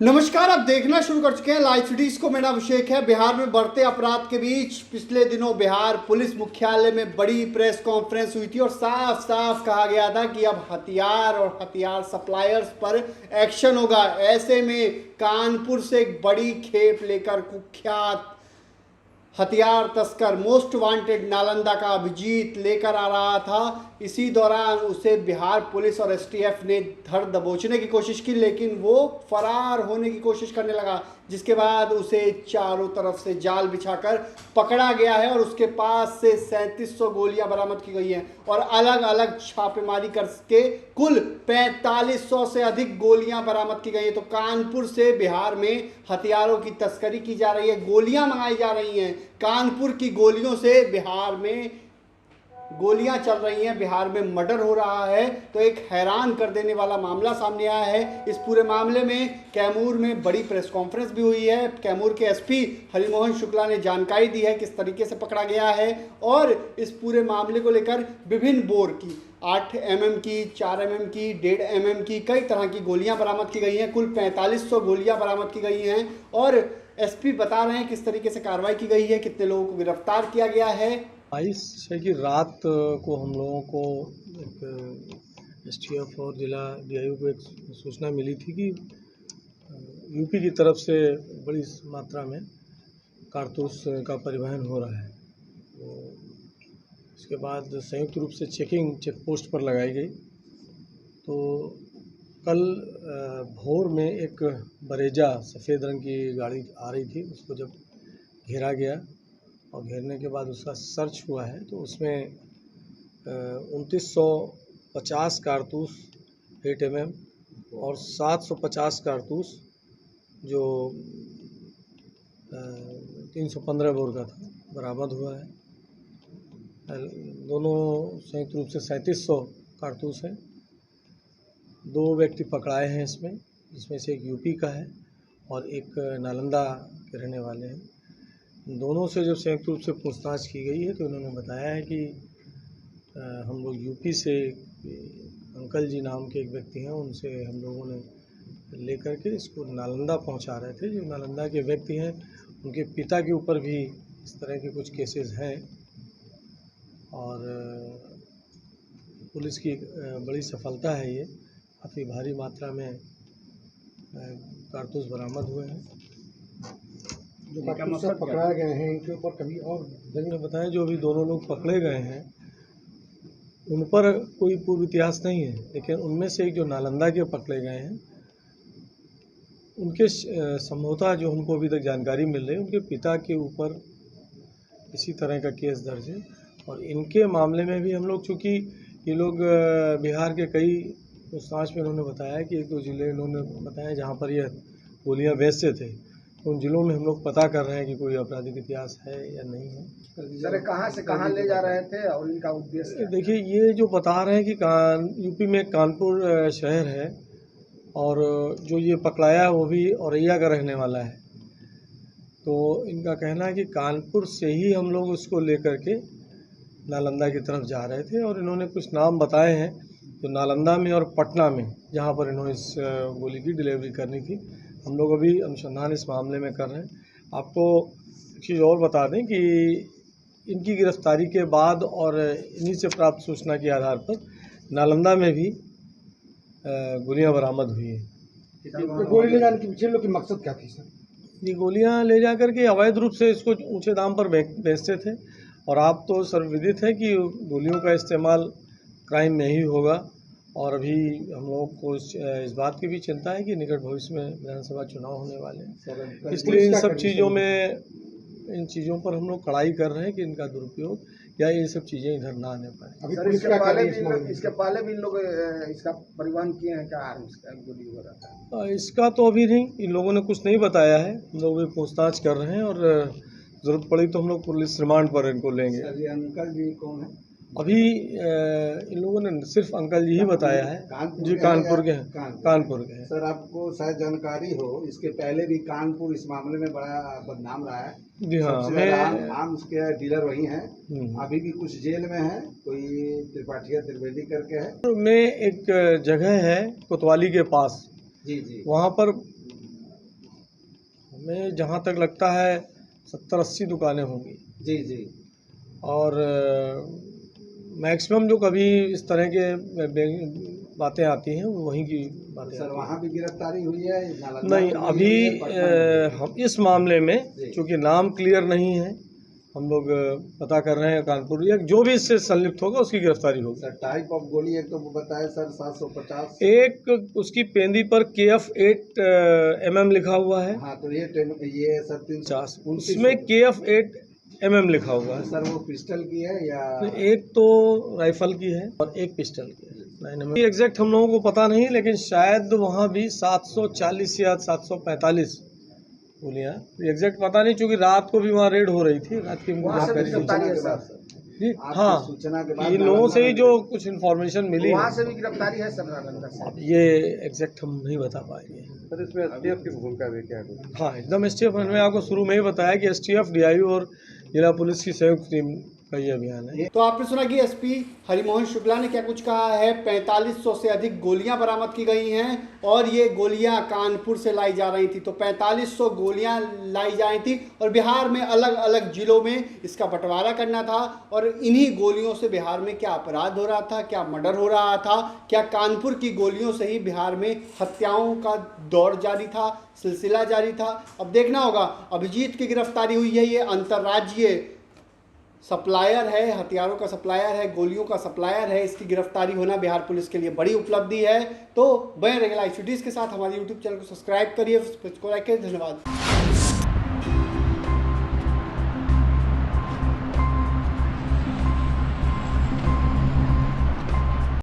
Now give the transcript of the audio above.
नमस्कार, आप देखना शुरू कर चुके हैं लाइव सिटीज को। मेरा अभिषेक है। बिहार में बढ़ते अपराध के बीच पिछले दिनों बिहार पुलिस मुख्यालय में बड़ी प्रेस कॉन्फ्रेंस हुई थी और साफ साफ कहा गया था कि अब हथियार और हथियार सप्लायर्स पर एक्शन होगा। ऐसे में कानपुर से एक बड़ी खेप लेकर कुख्यात हथियार तस्कर मोस्ट वांटेड नालंदा का अभिजीत लेकर आ रहा था। इसी दौरान उसे बिहार पुलिस और एसटीएफ ने धर दबोचने की कोशिश की, लेकिन वो फरार होने की कोशिश करने लगा, जिसके बाद उसे चारों तरफ से जाल बिछाकर पकड़ा गया है और उसके पास से 3700 गोलियां बरामद की गई हैं और अलग अलग छापेमारी करके कुल 4500 से अधिक गोलियां बरामद की गई हैं। तो कानपुर से बिहार में हथियारों की तस्करी की जा रही है, गोलियां मंगाई जा रही हैं। कानपुर की गोलियों से बिहार में गोलियां चल रही हैं, बिहार में मर्डर हो रहा है। तो एक हैरान कर देने वाला मामला सामने आया है। इस पूरे मामले में कैमूर में बड़ी प्रेस कॉन्फ्रेंस भी हुई है। कैमूर के एसपी हरिमोहन शुक्ला ने जानकारी दी है किस तरीके से पकड़ा गया है और इस पूरे मामले को लेकर विभिन्न बोर की 8 mm की, 4 mm की, 1.5 mm की कई तरह की गोलियां बरामद की गई हैं। कुल 4500 गोलियां बरामद की गई हैं और एसपी बता रहे हैं किस तरीके से कार्रवाई की गई है, कितने लोगों को गिरफ्तार किया गया है। 22 की रात को हम लोगों को एक एसटीएफ और जिला डीआईओ को एक सूचना मिली थी कि यूपी की तरफ से बड़ी मात्रा में कारतूस का परिवहन हो रहा है। तो इसके बाद संयुक्त रूप से चेक पोस्ट पर लगाई गई। तो कल भोर में एक बरेजा सफ़ेद रंग की गाड़ी आ रही थी, उसको जब घेरा गया और घेरने के बाद उसका सर्च हुआ है तो उसमें 2950 कारतूस 8 mm और 750 कारतूस जो 315 बोर का था बरामद हुआ है। दोनों संयुक्त रूप से 3700 कारतूस हैं। 2 व्यक्ति पकड़ाए हैं इसमें, जिसमें से एक यूपी का है और एक नालंदा के रहने वाले हैं। दोनों से जब संयुक्त रूप से पूछताछ की गई है तो उन्होंने बताया है कि हम लोग यूपी से अंकल जी नाम के एक व्यक्ति हैं, उनसे हम लोगों ने लेकर के इसको नालंदा पहुंचा रहे थे। जो नालंदा के व्यक्ति हैं उनके पिता के ऊपर भी इस तरह के कुछ केसेस हैं और पुलिस की बड़ी सफलता है ये। काफ़ी भारी मात्रा में कारतूस बरामद हुए हैं। जो कारतूस सब पकड़ाए गए हैं इनके ऊपर कभी और ने बताया जो भी दोनों लोग पकड़े गए हैं उन पर कोई पूर्व इतिहास नहीं है, लेकिन उनमें से एक जो नालंदा के पकड़े गए हैं उनके संभवतः जो हमको अभी तक जानकारी मिल रही है उनके पिता के ऊपर इसी तरह का केस दर्ज है। और इनके मामले में भी हम लोग, चूँकि ये लोग बिहार के कई पूछताछ में उन्होंने बताया कि 1-2 जिले इन्होंने बताया जहाँ पर यह गोलियाँ बेचते थे, उन जिलों में हम लोग पता कर रहे हैं कि कोई आपराधिक इतिहास है या नहीं है। सर कहाँ से कहाँ ले जा रहे थे और इनका उद्देश्य? देखिए, ये जो बता रहे हैं कि यूपी में कानपुर शहर है और जो ये पकड़ाया वो भी औरैया का रहने वाला है। तो इनका कहना है कि कानपुर से ही हम लोग उसको लेकर के नालंदा की तरफ जा रहे थे और इन्होंने कुछ नाम बताए हैं तो नालंदा में और पटना में, जहाँ पर इन्होंने इस गोली की डिलीवरी करनी थी। हम लोग अभी अनुसंधान इस मामले में कर रहे हैं। आपको एक चीज़ और बता दें कि इनकी गिरफ्तारी के बाद और इन्हीं से प्राप्त सूचना के आधार पर नालंदा में भी गोलियां बरामद हुई हैं। गोली ले जाने के पीछे लोग की मकसद क्या थी सर? ये गोलियां ले जा कर के अवैध रूप से इसको ऊंचे दाम पर बेचते थे और आप तो सर्वविदित है कि गोलियों का इस्तेमाल क्राइम में ही होगा। और अभी हम लोगों को इस बात की भी चिंता है कि निकट भविष्य में विधानसभा चुनाव होने वाले हैं, इसलिए इन चीज़ों पर हम लोग कड़ाई कर रहे हैं कि इनका दुरुपयोग या ये सब चीज़ें इधर ना आने पाए। सर इसके पहले भी इन लोग इसका परिवहन किए हैं क्या? गोली वगैरह इसका तो अभी नहीं, इन लोगों ने कुछ नहीं बताया है। हम लोग भी पूछताछ कर रहे हैं और ज़रूरत पड़ी तो हम लोग पुलिस रिमांड पर इनको लेंगे। सर ये अंकल जी कौन है? अभी इन लोगों ने सिर्फ अंकल जी ही बताया है। जी कानपुर के हैं, कानपुर के हैं। सर आपको शायद जानकारी हो, इसके पहले भी कानपुर इस मामले में बड़ा बदनाम रहा है। जी हाँ, मैं आम उसके डीलर वही हैं। अभी भी कुछ जेल में है, कोई त्रिवेदी करके है। में एक जगह है कोतवाली के पास, जी जी, वहाँ पर में जहाँ तक लगता है 70-80 दुकानें होंगी। जी जी। और मैक्सिमम जो कभी इस तरह के बातें आती हैं वो वहीं की बातें सर आती वहाँ भी गिरफ्तारी हुई है? हैं। नालंदा नहीं, में भी अभी हुई है, पटना में भी हम इस मामले में जी। चूँकि नाम क्लियर नहीं है, हम लोग पता कर रहे हैं कानपुर या जो भी इससे संलिप्त होगा उसकी गिरफ्तारी होगी। सर टाइप ऑफ गोली एक तो बताया सर 750। एक उसकी पेंदी पर KF8 mm लिखा हुआ है। हाँ तो ये सर 50 329 उसमें KF8 mm लिखा हुआ है। सर वो पिस्टल की है या? एक तो राइफल की है और एक पिस्टल की है। एग्जैक्ट हम लोगों को पता नहीं, लेकिन शायद वहाँ भी 740 या 745 गोलियाँ, एग्जैक्ट पता नहीं, क्योंकि रात को भी वहाँ रेड हो रही थी। रात की वहाँ से भी गिरफ्तारी है सर? जी आपकी हाँ, सूचना के बाद इन लोगों से ही जो कुछ इन्फॉर्मेशन मिली वहाँ से भी गिरफ्तारी है सर नालंदा से? अब ये एग्जैक्ट हम नहीं बता पाएंगे। सर इसमें STF की भूमिका भी क्या है? हाँ एकदम STF, मैंने आपको शुरू में ही बताया कि STF, DIU और जिला पुलिस की संयुक्त टीम का ये अभियान है। तो आपने सुना कि SP हरिमोहन शुक्ला ने क्या कुछ कहा है। 4500 से अधिक गोलियां बरामद की गई हैं और ये गोलियां कानपुर से लाई जा रही थी। तो 4500 गोलियां लाई जा रही थी और बिहार में अलग अलग जिलों में इसका बंटवारा करना था। और इन्हीं गोलियों से बिहार में क्या अपराध हो रहा था, क्या मर्डर हो रहा था, क्या कानपुर की गोलियों से ही बिहार में हत्याओं का दौर जारी था, सिलसिला जारी था। अब देखना होगा। अभिजीत की गिरफ्तारी हुई है, ये अंतर्राज्यीय सप्लायर है, हथियारों का सप्लायर है, गोलियों का सप्लायर है। इसकी गिरफ्तारी होना बिहार पुलिस के लिए बड़ी उपलब्धि है। तो बने रहिए लाइव सिटीज के साथ। हमारे YouTube चैनल को सब्सक्राइब करिए, धन्यवाद।